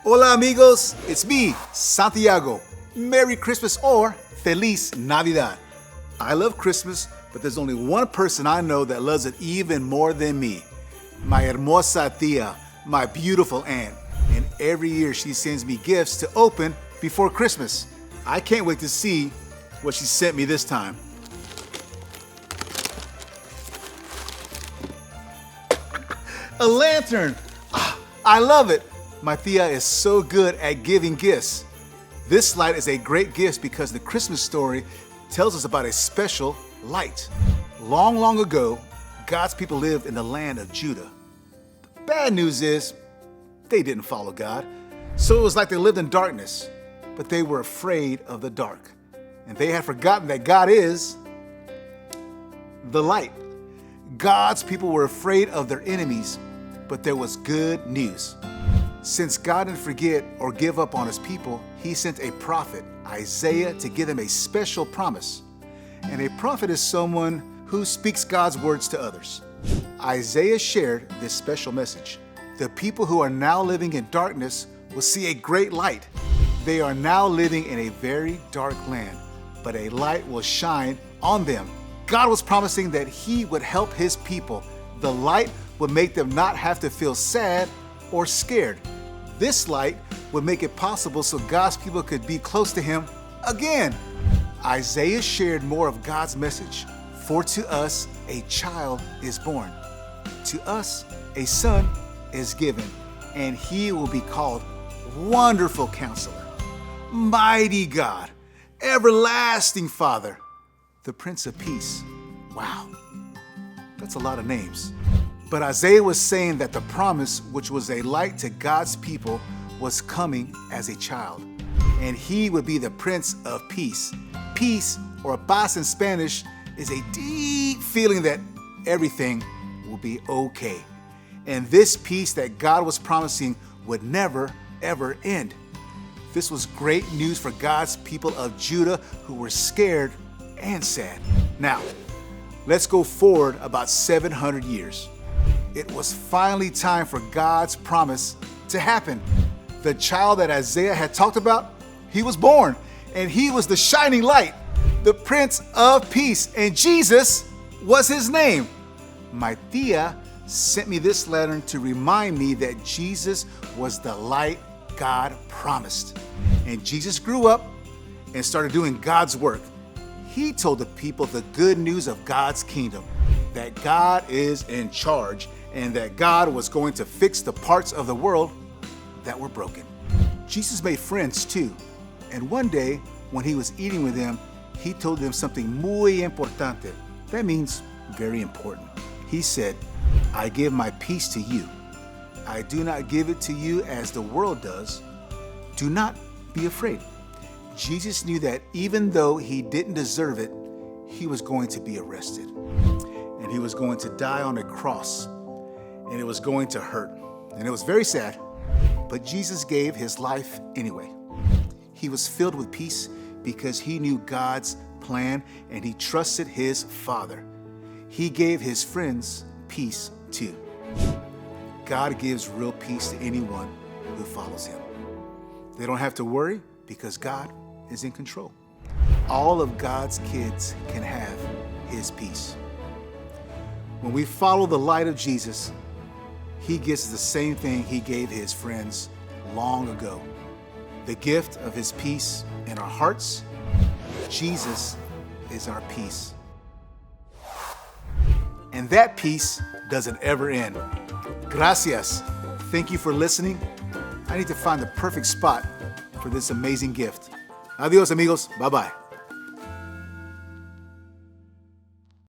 Hola amigos, it's me, Santiago. Merry Christmas or Feliz Navidad. I love Christmas, but there's only one person I know that loves it even more than me. My hermosa tía, my beautiful aunt. And every year she sends me gifts to open before Christmas. I can't wait to see what she sent me this time. A lantern! I love it! My tía is so good at giving gifts. This light is a great gift because the Christmas story tells us about a special light. Long, long ago, God's people lived in the land of Judah. The bad news is, they didn't follow God. So it was like they lived in darkness, but they were afraid of the dark. And they had forgotten that God is the light. God's people were afraid of their enemies, but there was good news. Since God didn't forget or give up on his people, he sent a prophet, Isaiah, to give them a special promise. And a prophet is someone who speaks God's words to others. Isaiah shared this special message. The people who are now living in darkness will see a great light. They are now living in a very dark land, but a light will shine on them. God was promising that he would help his people. The light would make them not have to feel sad or scared. This light would make it possible so God's people could be close to him again. Isaiah shared more of God's message. For to us a child is born. To us a son is given, and he will be called Wonderful Counselor, Mighty God, Everlasting Father, the Prince of Peace. Wow, that's a lot of names. But Isaiah was saying that the promise, which was a light to God's people, was coming as a child. And he would be the Prince of Peace. Peace, or paz in Spanish, is a deep feeling that everything will be okay. And this peace that God was promising would never, ever end. This was great news for God's people of Judah who were scared and sad. Now, let's go forward about 700 years. It was finally time for God's promise to happen. The child that Isaiah had talked about, he was born, and he was the shining light, the Prince of Peace, and Jesus was his name. My tía sent me this letter to remind me that Jesus was the light God promised. And Jesus grew up and started doing God's work. He told the people the good news of God's kingdom, that God is in charge and that God was going to fix the parts of the world that were broken. Jesus made friends too. And one day, when he was eating with them, he told them something muy importante. That means very important. He said, I give my peace to you. I do not give it to you as the world does. Do not be afraid. Jesus knew that even though he didn't deserve it, he was going to be arrested. And he was going to die on a cross. And it was going to hurt. And it was very sad. But Jesus gave his life anyway. He was filled with peace because he knew God's plan and he trusted his Father. He gave his friends peace too. God gives real peace to anyone who follows him. They don't have to worry because God is in control. All of God's kids can have his peace. When we follow the light of Jesus, he gives the same thing he gave his friends long ago. The gift of his peace in our hearts. Jesus is our peace. And that peace doesn't ever end. Gracias. Thank you for listening. I need to find the perfect spot for this amazing gift. Adios, amigos. Bye-bye.